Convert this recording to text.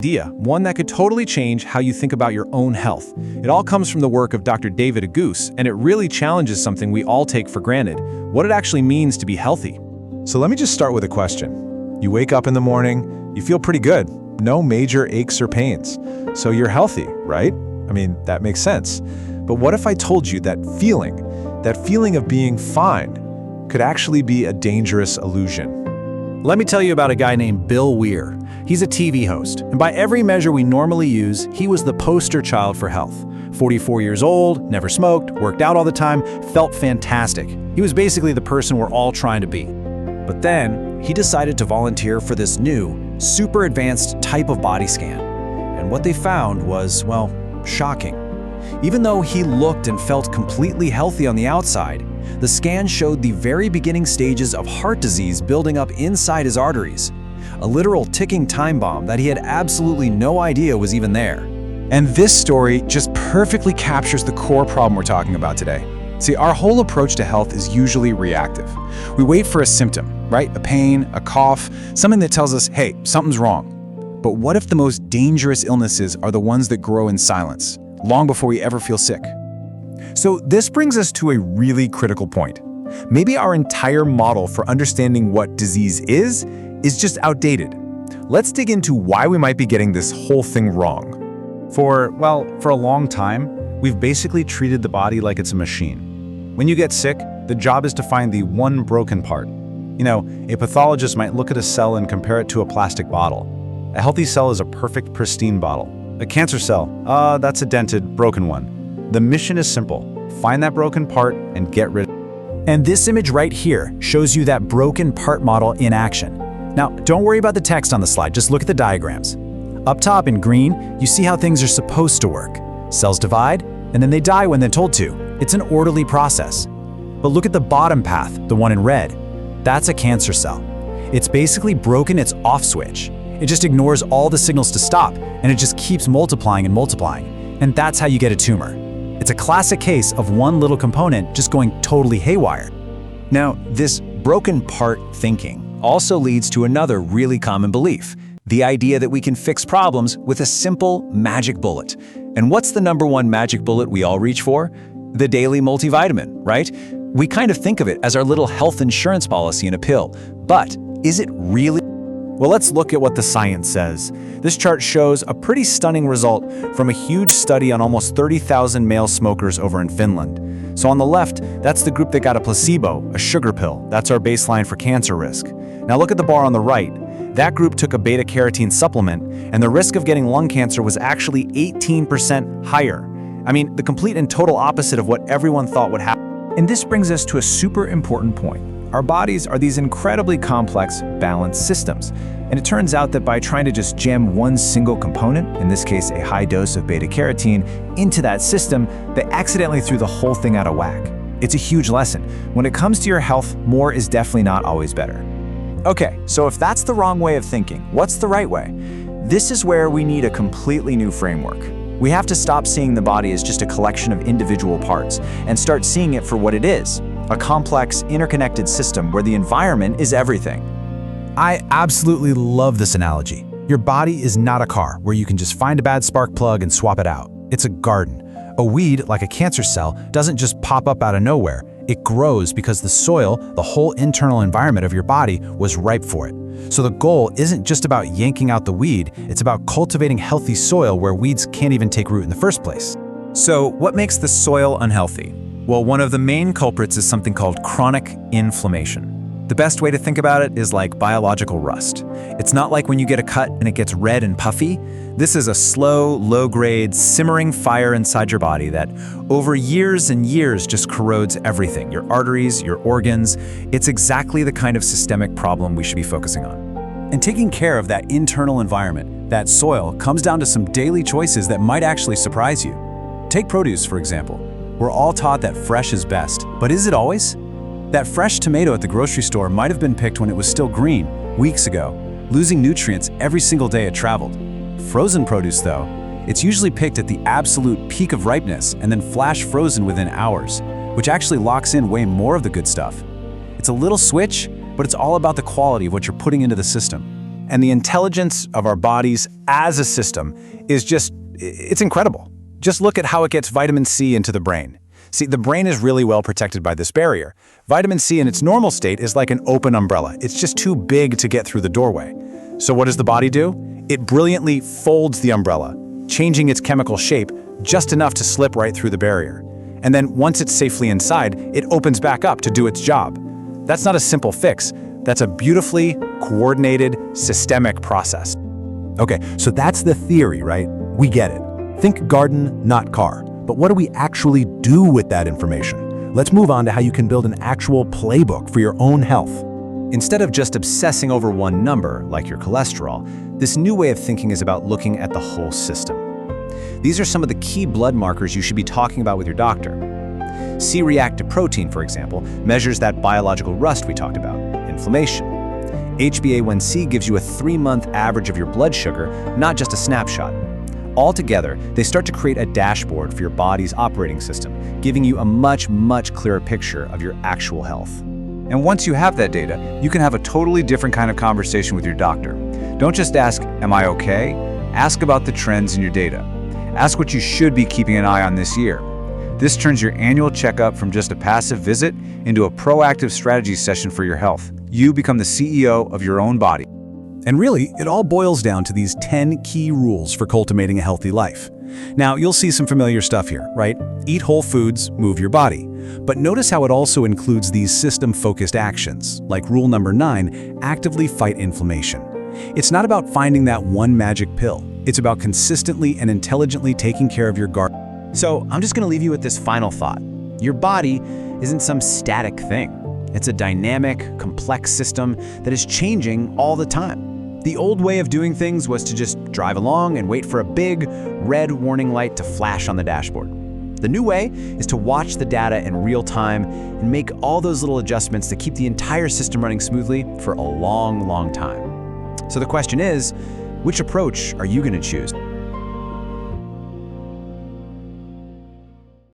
Idea, one that could totally change how you think about your own health. It all comes from the work of Dr. David Agus, and it really challenges something we all take for granted, what it actually means to be healthy. So let me just start with a question. You wake up in the morning, you feel pretty good, no major aches or pains. So you're healthy, right? I mean, that makes sense. But what if I told you that feeling of being fine, could actually be a dangerous illusion? Let me tell you about a guy named Bill Weir. He's a TV host, and by every measure we normally use, he was the poster child for health. 44 years old, never smoked, worked out all the time, felt fantastic. He was basically the person we're all trying to be. But then, he decided to volunteer for this new, super advanced type of body scan. And what they found was, well, shocking. Even though he looked and felt completely healthy on the outside, the scan showed the very beginning stages of heart disease building up inside his arteries. A literal ticking time bomb that he had absolutely no idea was even there. And this story just perfectly captures the core problem we're talking about today. See, our whole approach to health is usually reactive. We wait for a symptom, right? A pain, a cough, something that tells us, hey, something's wrong. But what if the most dangerous illnesses are the ones that grow in silence, long before we ever feel sick? So this brings us to a really critical point. Maybe our entire model for understanding what disease is just outdated. Let's dig into why we might be getting this whole thing wrong. For a long time, we've basically treated the body like it's a machine. When you get sick, the job is to find the one broken part. You know, a pathologist might look at a cell and compare it to a plastic bottle. A healthy cell is a perfect, pristine bottle. A cancer cell, that's a dented, broken one. The mission is simple. Find that broken part and get rid of it. And this image right here shows you that broken part model in action. Now, don't worry about the text on the slide, just look at the diagrams. Up top in green, you see how things are supposed to work. Cells divide, and then they die when they're told to. It's an orderly process. But look at the bottom path, the one in red. That's a cancer cell. It's basically broken its off switch. It just ignores all the signals to stop, and it just keeps multiplying and multiplying. And that's how you get a tumor. It's a classic case of one little component just going totally haywire. Now, this broken part thinking also leads to another really common belief, the idea that we can fix problems with a simple magic bullet. And what's the number one magic bullet we all reach for? The daily multivitamin, right? We kind of think of it as our little health insurance policy in a pill. But is it really? Well, let's look at what the science says. This chart shows a pretty stunning result from a huge study on almost 30,000 male smokers over in Finland. So on the left, that's the group that got a placebo, a sugar pill. That's our baseline for cancer risk. Now look at the bar on the right. That group took a beta-carotene supplement, and the risk of getting lung cancer was actually 18% higher. I mean, the complete and total opposite of what everyone thought would happen. And this brings us to a super important point. Our bodies are these incredibly complex, balanced systems. And it turns out that by trying to just jam one single component, in this case a high dose of beta-carotene, into that system, they accidentally threw the whole thing out of whack. It's a huge lesson. When it comes to your health, more is definitely not always better. Okay, so if that's the wrong way of thinking, what's the right way? This is where we need a completely new framework. We have to stop seeing the body as just a collection of individual parts and start seeing it for what it is, a complex, interconnected system where the environment is everything. I absolutely love this analogy. Your body is not a car where you can just find a bad spark plug and swap it out. It's a garden. A weed, like a cancer cell, doesn't just pop up out of nowhere. It grows because the soil, the whole internal environment of your body, was ripe for it. So the goal isn't just about yanking out the weed, it's about cultivating healthy soil where weeds can't even take root in the first place. So what makes the soil unhealthy? Well, one of the main culprits is something called chronic inflammation. The best way to think about it is like biological rust. It's not like when you get a cut and it gets red and puffy. This is a slow, low-grade, simmering fire inside your body that over years and years just corrodes everything, your arteries, your organs. It's exactly the kind of systemic problem we should be focusing on. And taking care of that internal environment, that soil, comes down to some daily choices that might actually surprise you. Take produce, for example. We're all taught that fresh is best, but is it always? That fresh tomato at the grocery store might have been picked when it was still green, weeks ago, losing nutrients every single day it traveled. Frozen produce, though, it's usually picked at the absolute peak of ripeness and then flash frozen within hours, which actually locks in way more of the good stuff. It's a little switch, but it's all about the quality of what you're putting into the system. And the intelligence of our bodies as a system is it's incredible. Just look at how it gets vitamin C into the brain. See, the brain is really well protected by this barrier. Vitamin C in its normal state is like an open umbrella. It's just too big to get through the doorway. So what does the body do? It brilliantly folds the umbrella, changing its chemical shape just enough to slip right through the barrier. And then once it's safely inside, it opens back up to do its job. That's not a simple fix. That's a beautifully coordinated, systemic process. Okay, so that's the theory, right? We get it. Think garden, not car. But what do we actually do with that information? Let's move on to how you can build an actual playbook for your own health. Instead of just obsessing over one number, like your cholesterol, this new way of thinking is about looking at the whole system. These are some of the key blood markers you should be talking about with your doctor. C-reactive protein, for example, measures that biological rust we talked about, inflammation. HbA1c gives you a 3-month average of your blood sugar, not just a snapshot. Altogether, they start to create a dashboard for your body's operating system, giving you a much, much clearer picture of your actual health. And once you have that data, you can have a totally different kind of conversation with your doctor. Don't just ask, "Am I okay?" Ask about the trends in your data. Ask what you should be keeping an eye on this year. This turns your annual checkup from just a passive visit into a proactive strategy session for your health. You become the CEO of your own body. And really, it all boils down to these 10 key rules for cultivating a healthy life. Now, you'll see some familiar stuff here, right? Eat whole foods, move your body. But notice how it also includes these system-focused actions, like rule number 9, actively fight inflammation. It's not about finding that one magic pill. It's about consistently and intelligently taking care of your gut. So I'm just going to leave you with this final thought. Your body isn't some static thing. It's a dynamic, complex system that is changing all the time. The old way of doing things was to just drive along and wait for a big, red warning light to flash on the dashboard. The new way is to watch the data in real time and make all those little adjustments to keep the entire system running smoothly for a long, long time. So the question is, which approach are you going to choose?